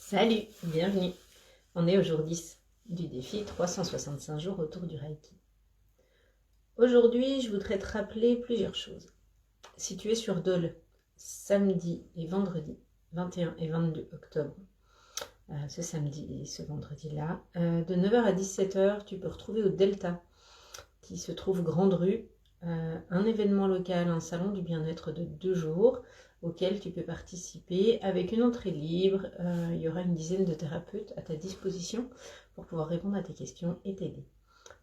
Salut, bienvenue. On est au jour 10 du défi 365 jours autour du Reiki. Aujourd'hui, je voudrais te rappeler plusieurs choses. Si tu es sur Dole, samedi et vendredi, 21 et 22 octobre, ce samedi et ce vendredi-là, de 9h à 17h, tu peux retrouver au Delta, qui se trouve Grande Rue, un événement local, un salon du bien-être de 2 jours, auquel tu peux participer avec une entrée libre. Il y aura une dizaine de thérapeutes à ta disposition pour pouvoir répondre à tes questions et t'aider.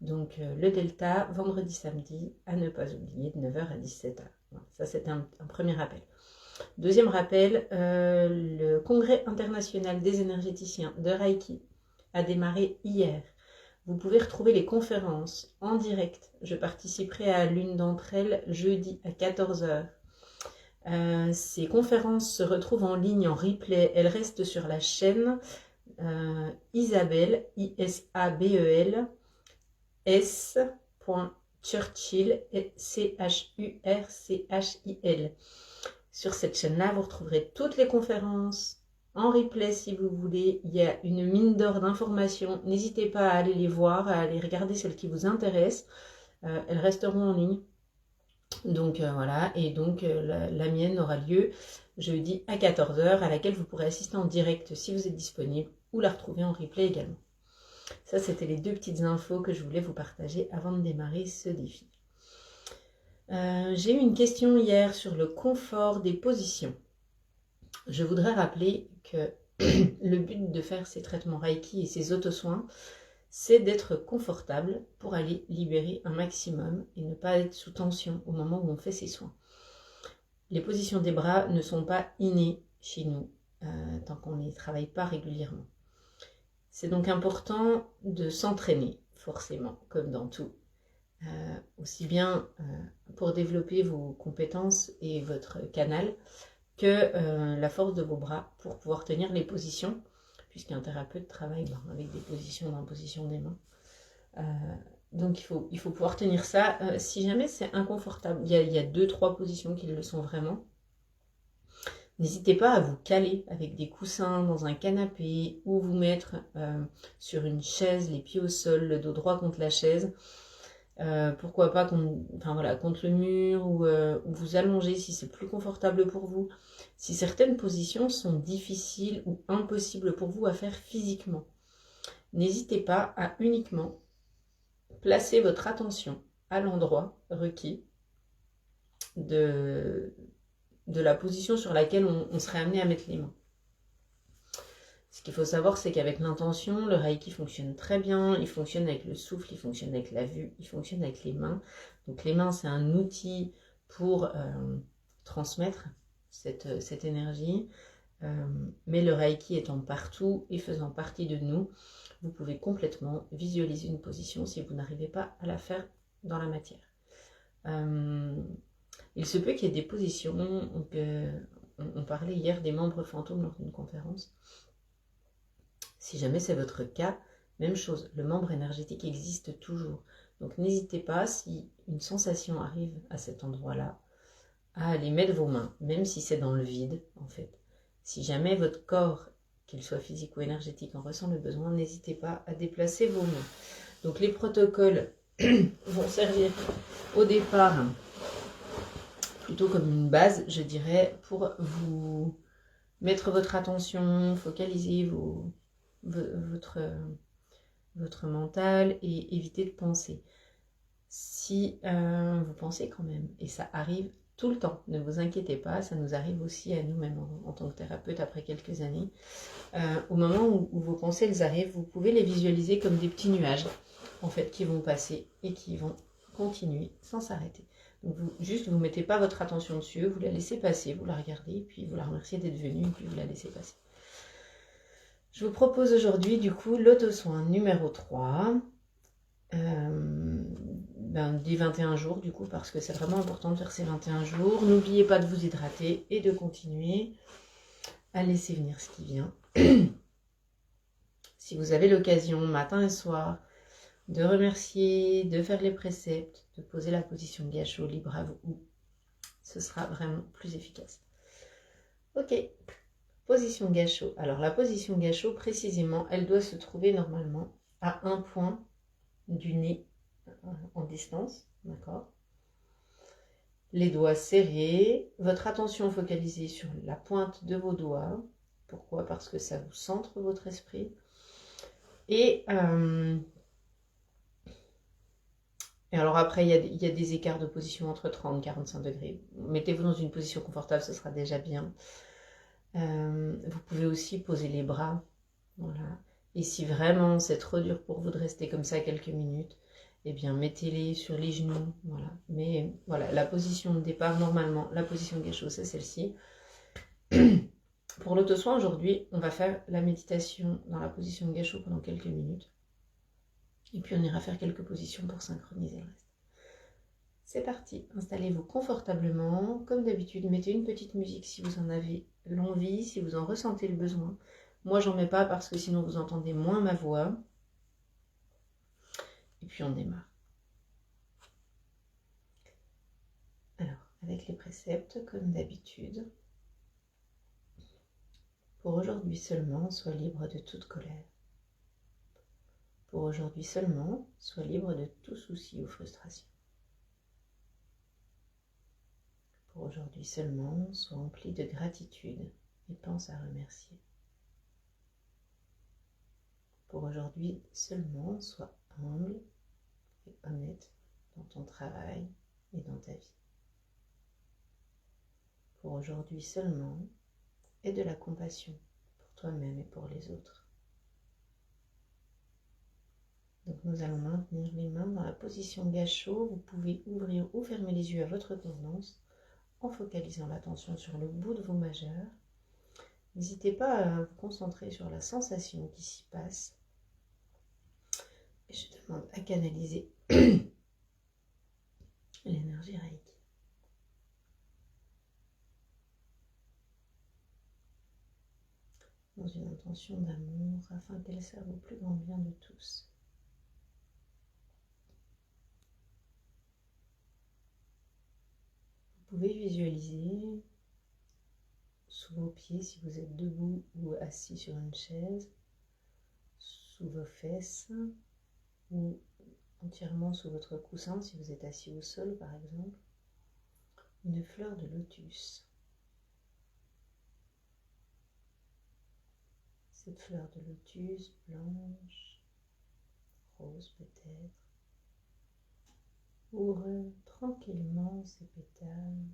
Donc le Delta, vendredi, samedi, à ne pas oublier, de 9h à 17h. Voilà, ça c'est un premier rappel. Deuxième rappel, le congrès international des énergéticiens de Reiki a démarré hier. Vous pouvez retrouver les conférences en direct. Je participerai à l'une d'entre elles jeudi à 14h. Ces conférences se retrouvent en ligne en replay. Elles restent sur la chaîne Isabelle, I-S-A-B-E-L, S.Churchill, C-H-U-R-C-H-I-L. Sur cette chaîne-là, vous retrouverez toutes les conférences en replay si vous voulez. Il y a une mine d'or d'informations. N'hésitez pas à aller les voir, à aller regarder celles qui vous intéressent. Elles resteront en ligne. Donc voilà, et donc la mienne aura lieu jeudi à 14h, à laquelle vous pourrez assister en direct si vous êtes disponible, ou la retrouver en replay également. Ça, c'était les deux petites infos que je voulais vous partager avant de démarrer ce défi. J'ai eu une question hier sur le confort des positions. Je voudrais rappeler que le but de faire ces traitements Reiki et ces auto-soins, c'est d'être confortable pour aller libérer un maximum et ne pas être sous tension au moment où on fait ces soins. Les positions des bras ne sont pas innées chez nous tant qu'on ne les travaille pas régulièrement. C'est donc important de s'entraîner, forcément, comme dans tout. Aussi bien pour développer vos compétences et votre canal que la force de vos bras pour pouvoir tenir les positions, puisqu'un thérapeute travaille avec des positions d'imposition des mains. Donc il faut pouvoir tenir ça. Si jamais c'est inconfortable, il y a 2-3 positions qui le sont vraiment. N'hésitez pas à vous caler avec des coussins dans un canapé ou vous mettre sur une chaise, les pieds au sol, le dos droit contre la chaise. Pourquoi pas contre le mur ou vous allonger si c'est plus confortable pour vous. Si certaines positions sont difficiles ou impossibles pour vous à faire physiquement, n'hésitez pas à uniquement placer votre attention à l'endroit requis de la position sur laquelle on serait amené à mettre les mains. Ce qu'il faut savoir, c'est qu'avec l'intention, le Reiki fonctionne très bien. Il fonctionne avec le souffle, il fonctionne avec la vue, il fonctionne avec les mains. Donc les mains, c'est un outil pour transmettre cette énergie. Mais le Reiki étant partout et faisant partie de nous, vous pouvez complètement visualiser une position si vous n'arrivez pas à la faire dans la matière. Il se peut qu'il y ait des positions, on parlait hier des membres fantômes lors d'une conférence. Si jamais c'est votre cas, même chose, le membre énergétique existe toujours. Donc n'hésitez pas, si une sensation arrive à cet endroit-là, à aller mettre vos mains, même si c'est dans le vide en fait. Si jamais votre corps, qu'il soit physique ou énergétique, en ressent le besoin, n'hésitez pas à déplacer vos mains. Donc les protocoles vont servir au départ plutôt comme une base, je dirais, pour vous mettre votre attention, focaliser votre mental et éviter de penser. Si vous pensez quand même, et ça arrive tout le temps, ne vous inquiétez pas, ça nous arrive aussi à nous-mêmes en tant que thérapeute après quelques années. Au moment où vos pensées elles arrivent, vous pouvez les visualiser comme des petits nuages en fait qui vont passer et qui vont continuer sans s'arrêter. Donc vous mettez pas votre attention dessus, vous la laissez passer, vous la regardez, puis vous la remerciez d'être venue, et puis vous la laissez passer. Je vous propose aujourd'hui du coup l'auto-soin numéro 3. Des 21 jours du coup, parce que c'est vraiment important de faire ces 21 jours. N'oubliez pas de vous hydrater et de continuer à laisser venir ce qui vient. Si vous avez l'occasion, matin et soir, de remercier, de faire les préceptes, de poser la position gâchot, libre à vous, ce sera vraiment plus efficace. Ok, Position gâchot. Alors la position gâchot, précisément, elle doit se trouver normalement à un point du nez en distance, d'accord? Les doigts serrés, votre attention focalisée sur la pointe de vos doigts. Pourquoi? Parce que ça vous centre votre esprit. Et alors après, il y a des écarts de position entre 30 et 45 degrés. Mettez-vous dans une position confortable, ce sera déjà bien. Vous pouvez aussi poser les bras. Voilà. Et si vraiment c'est trop dur pour vous de rester comme ça quelques minutes, eh bien mettez-les sur les genoux. Voilà. Mais voilà, la position de départ, normalement, la position gâchot, c'est celle-ci. Pour l'auto-soin, aujourd'hui, on va faire la méditation dans la position gâchot pendant quelques minutes. Et puis on ira faire quelques positions pour synchroniser le reste. C'est parti, installez-vous confortablement. Comme d'habitude, mettez une petite musique si vous en avez l'envie, si vous en ressentez le besoin. Moi, j'en mets pas parce que sinon vous entendez moins ma voix. Et puis on démarre. Alors, avec les préceptes, comme d'habitude, pour aujourd'hui seulement, sois libre de toute colère. Pour aujourd'hui seulement, sois libre de tout souci ou frustration. Pour aujourd'hui seulement, sois empli de gratitude et pense à remercier. Pour aujourd'hui seulement, sois humble et honnête dans ton travail et dans ta vie. Pour aujourd'hui seulement, aie de la compassion pour toi-même et pour les autres. Donc nous allons maintenir les mains dans la position gâchot. Vous pouvez ouvrir ou fermer les yeux à votre convenance en focalisant l'attention sur le bout de vos majeurs. N'hésitez pas à vous concentrer sur la sensation qui s'y passe. Et je demande à canaliser l'énergie Reiki. Dans une intention d'amour afin qu'elle serve au plus grand bien de tous. Vous pouvez visualiser sous vos pieds si vous êtes debout ou assis sur une chaise, sous vos fesses ou entièrement sous votre coussin si vous êtes assis au sol par exemple, une fleur de lotus. Cette fleur de lotus blanche, rose peut-être, ouvre tranquillement ses pétales.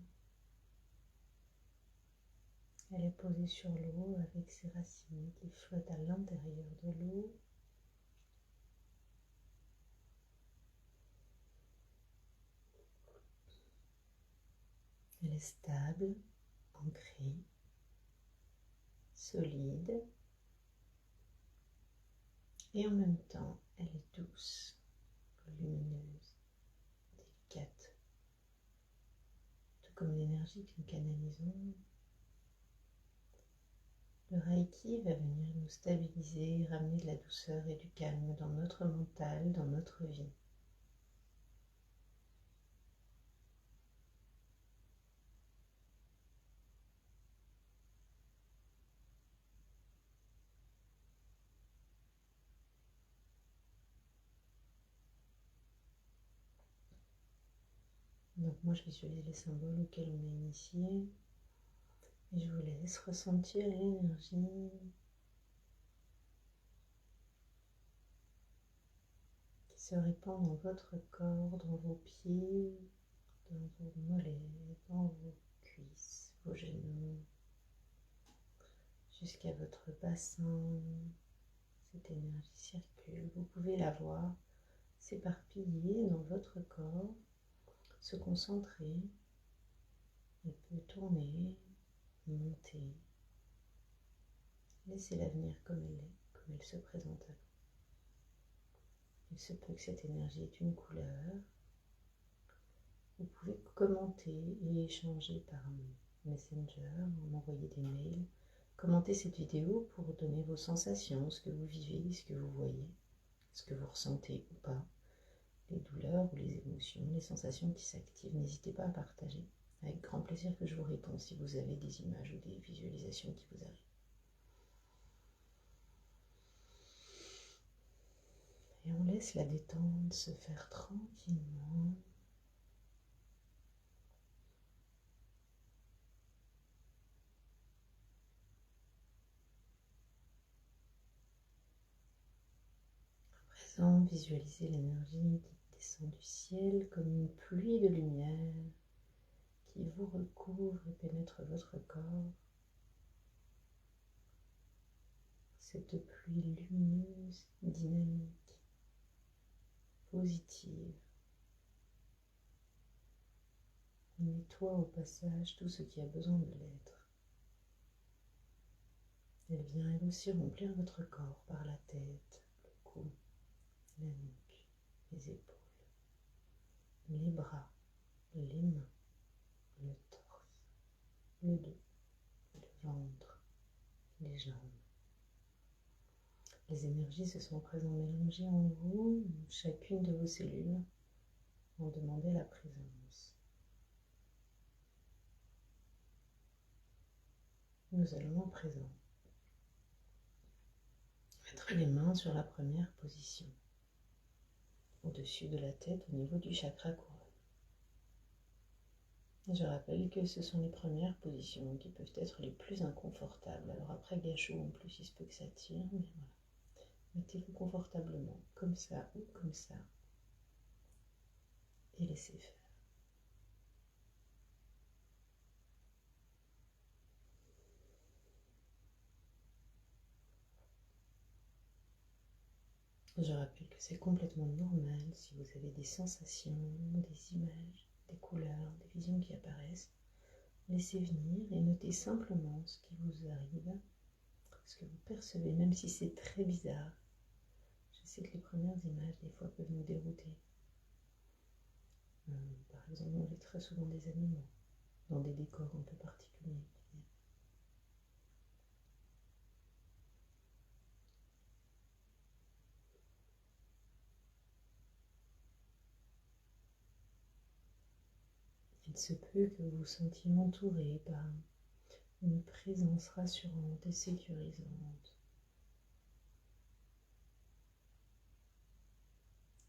Elle est posée sur l'eau avec ses racines qui flottent à l'intérieur de l'eau. Elle est stable, ancrée, solide et en même temps elle est douce, lumineuse, délicate. Tout comme l'énergie que nous canalisons, le Reiki va venir nous stabiliser, ramener de la douceur et du calme dans notre mental, dans notre vie. Donc moi je visualise les symboles auxquels on est initié et je vous laisse ressentir l'énergie qui se répand dans votre corps, dans vos pieds, dans vos mollets, dans vos cuisses, vos genoux, jusqu'à votre bassin. Cette énergie circule, vous pouvez la voir s'éparpiller dans votre corps, se concentrer, elle peut tourner, monter. Laissez-la venir comme elle est, comme elle se présente à vous. Il se peut que cette énergie ait une couleur. Vous pouvez commenter et échanger par Messenger, m'envoyer des mails. Commentez cette vidéo pour donner vos sensations, ce que vous vivez, ce que vous voyez, ce que vous ressentez ou pas, les douleurs ou les émotions, les sensations qui s'activent. N'hésitez pas à partager. Avec grand plaisir que je vous réponds si vous avez des images ou des visualisations qui vous arrivent. laisse la détente se faire tranquillement. À présent, visualisez l'énergie qui descend du ciel comme une pluie de lumière qui vous recouvre et pénètre votre corps. Cette pluie lumineuse, dynamique, positive, nettoie au passage tout ce qui a besoin de l'être. Elle vient elle aussi remplir votre corps par la tête, le cou, la nuque, les épaules, les bras, les mains, le torse, le dos, le ventre, les jambes. Les énergies se sont à présent mélangées en vous, chacune de vos cellules, en demandant la présence. Nous allons à présent mettre les mains sur la première position, au-dessus de la tête au niveau du chakra couronne. Je rappelle que ce sont les premières positions qui peuvent être les plus inconfortables. Alors après gâchot, en plus, il se peut que ça tire, mais voilà. Mettez-vous confortablement, comme ça ou comme ça, et laissez faire. Je rappelle que c'est complètement normal si vous avez des sensations, des images, des couleurs, des visions qui apparaissent. Laissez venir et notez simplement ce qui vous arrive, ce que vous percevez, même si c'est très bizarre. Je sais que les premières images, des fois, peuvent nous dérouter. Par exemple, on voit très souvent des animaux dans des décors un peu particuliers. Il se peut que vous vous sentiez entouré par une présence rassurante et sécurisante.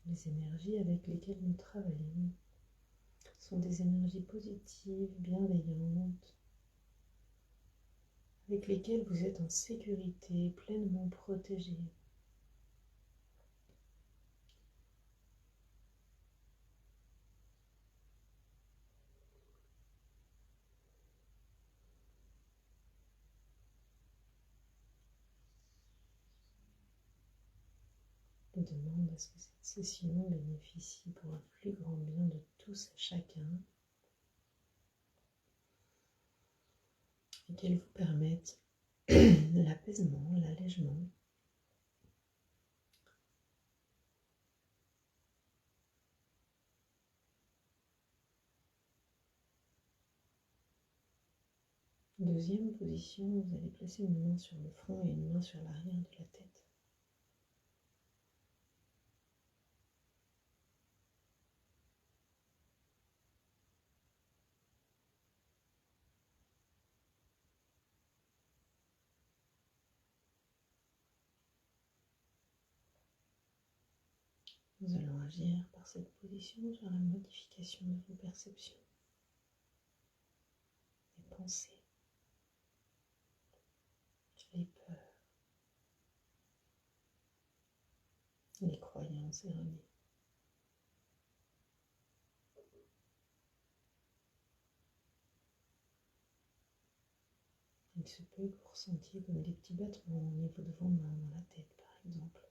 Les énergies avec lesquelles nous travaillons sont des énergies positives, bienveillantes, avec lesquelles vous êtes en sécurité, pleinement protégé. Je demande à ce que cette session bénéficie pour un plus grand bien de tous et chacun et qu'elle vous permette l'apaisement, l'allègement, deuxième position, vous allez placer une main sur le front et une main sur l'arrière de la tête. Nous allons agir par cette position sur la modification de vos perceptions, les pensées, les peurs, les croyances erronées. Il se peut que vous ressentiez comme des petits battements au niveau de vos mains dans la tête, par exemple.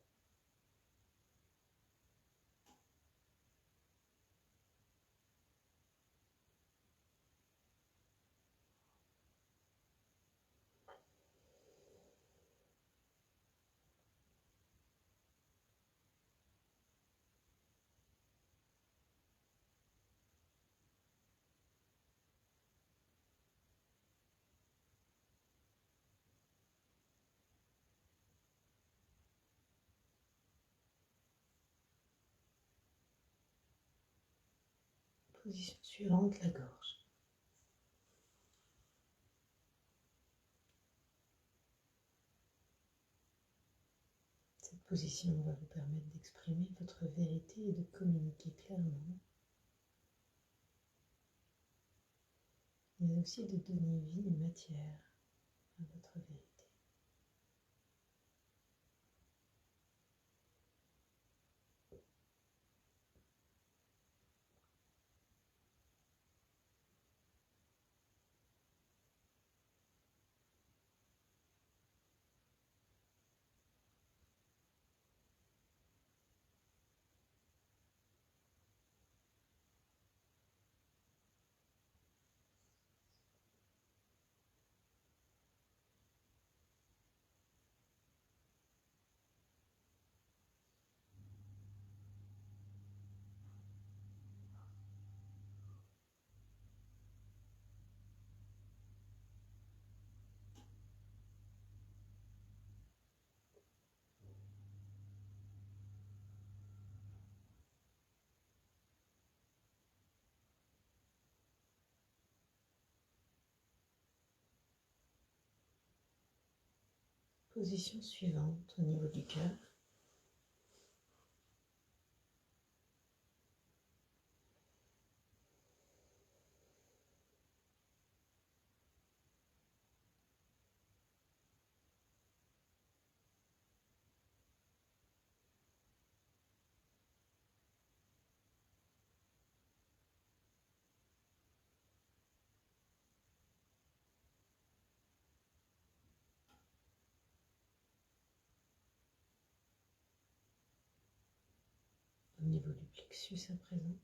Position suivante, la gorge. Cette position va vous permettre d'exprimer votre vérité et de communiquer clairement, mais aussi de donner vie et matière à votre vérité. Position suivante au niveau du cœur. Au niveau du plexus à présent.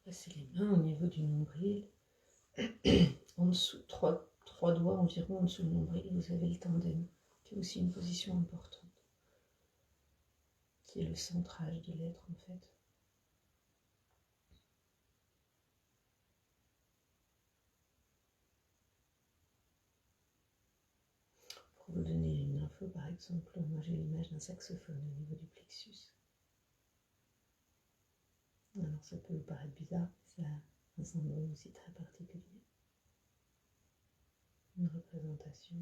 Passez les mains au niveau du nombril. En dessous, trois doigts environ en dessous du nombril, vous avez le tandem, qui est aussi une position importante, qui est le centrage de l'être en fait. Pour vous donner une info, par exemple, moi j'ai l'image d'un saxophone au niveau du plexus. Alors ça peut vous paraître bizarre, mais ça a un symbole aussi très particulier. Une représentation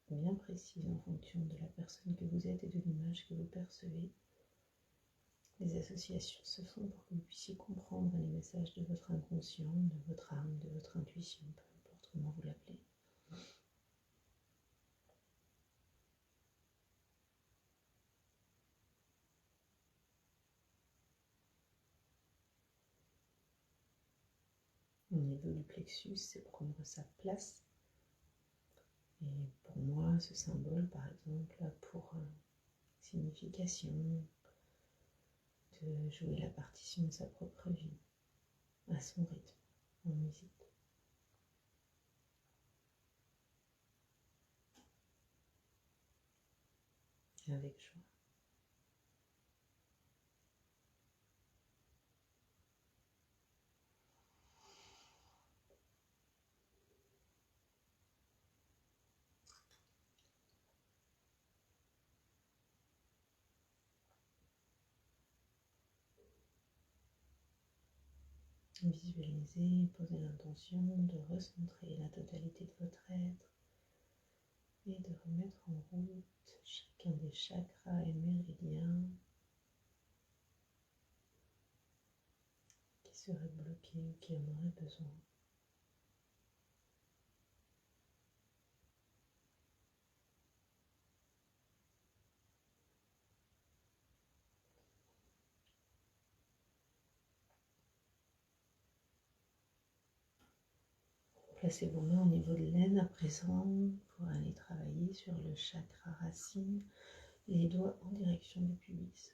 bien précise en fonction de la personne que vous êtes et de l'image que vous percevez. Les associations se font pour que vous puissiez comprendre les messages de votre inconscient, de votre âme, de votre intuition, peu importe comment vous l'appelez. Au niveau du plexus, c'est prendre sa place. Et pour moi, ce symbole, par exemple, a pour signification de jouer la partition de sa propre vie, à son rythme, en musique. Et avec joie. Visualisez, posez l'intention de recentrer la totalité de votre être et de remettre en route chacun des chakras et méridiens qui seraient bloqués ou qui en auraient besoin. Placez vos mains au niveau de l'aine à présent pour aller travailler sur le chakra racine, les doigts en direction du pubis.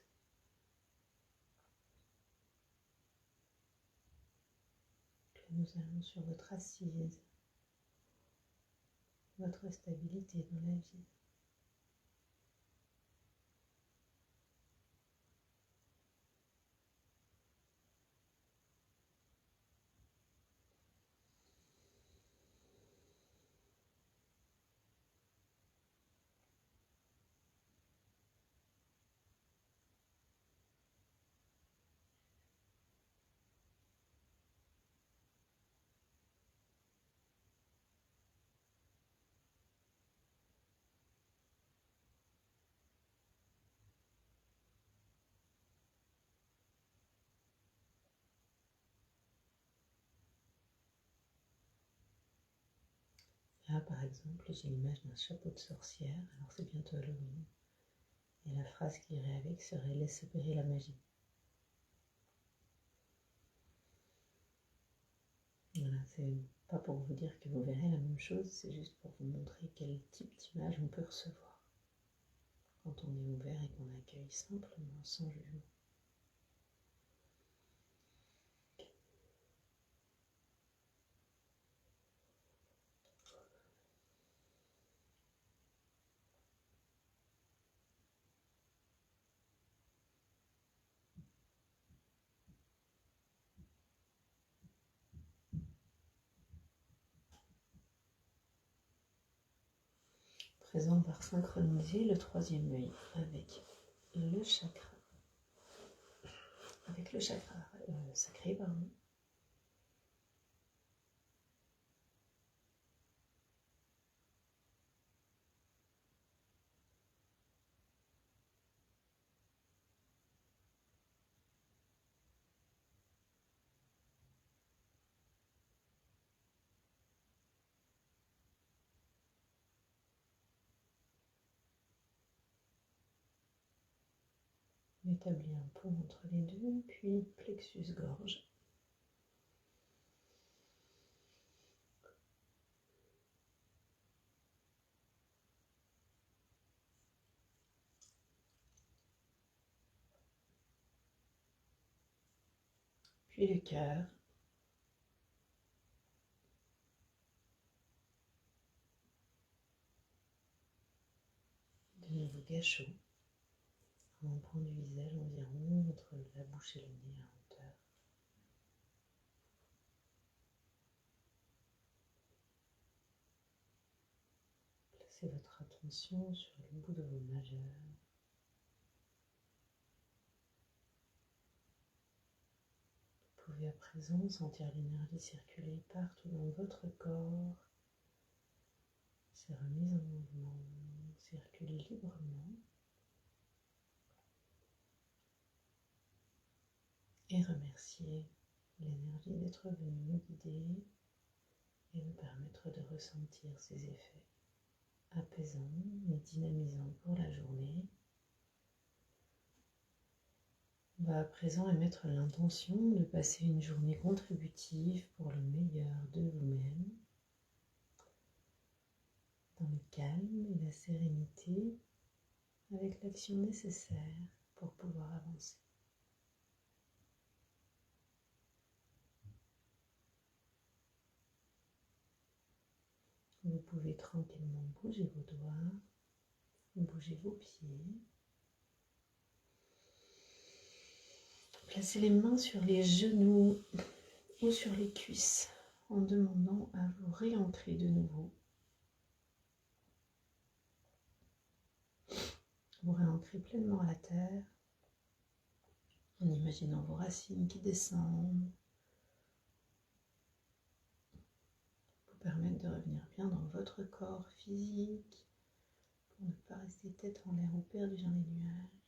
Nous allons sur votre assise, votre stabilité dans la vie. Là, par exemple, j'ai l'image d'un chapeau de sorcière, alors c'est bientôt Halloween. Et la phrase qui irait avec serait « Laisse opérer la magie ». Voilà, c'est pas pour vous dire que vous verrez la même chose, c'est juste pour vous montrer quel type d'image on peut recevoir quand on est ouvert et qu'on accueille simplement, sans jugement. Présent, on va synchroniser le troisième œil avec le chakra sacré, pardon. On établit un pont entre les deux, puis plexus gorge. Puis le cœur. De nouveau gâchot. Un point du visage environ entre la bouche et le nez à hauteur. Placez votre attention sur le bout de vos majeurs. Vous pouvez à présent sentir l'énergie circuler partout dans votre corps, se remise en mouvement, circuler librement et remercier l'énergie d'être venue nous guider et nous permettre de ressentir ces effets apaisants et dynamisants pour la journée. On va à présent émettre l'intention de passer une journée contributive pour le meilleur de vous-même, dans le calme et la sérénité, avec l'action nécessaire pour pouvoir avancer. Vous pouvez tranquillement bouger vos doigts, bouger vos pieds. Placez les mains sur les genoux ou sur les cuisses en demandant à vous réancrer de nouveau. Vous réancrez pleinement à la terre en imaginant vos racines qui descendent permettre de revenir bien dans votre corps physique, pour ne pas rester tête en l'air ou perdu dans les nuages.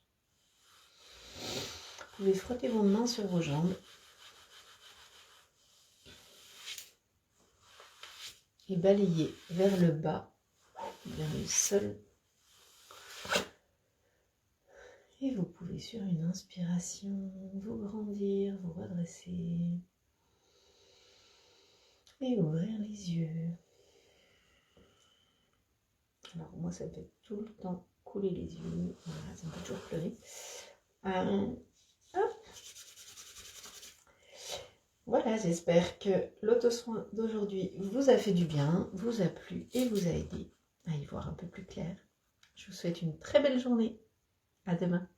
Vous pouvez frotter vos mains sur vos jambes et balayer vers le bas, vers le sol. Et vous pouvez sur une inspiration vous grandir, vous redresser et ouvrir les yeux. Alors moi ça me fait tout le temps couler les yeux, voilà, ça me fait toujours pleurer. Hop. Voilà, j'espère que l'auto-soin d'aujourd'hui vous a fait du bien, vous a plu et vous a aidé à y voir un peu plus clair. Je vous souhaite une très belle journée. À demain.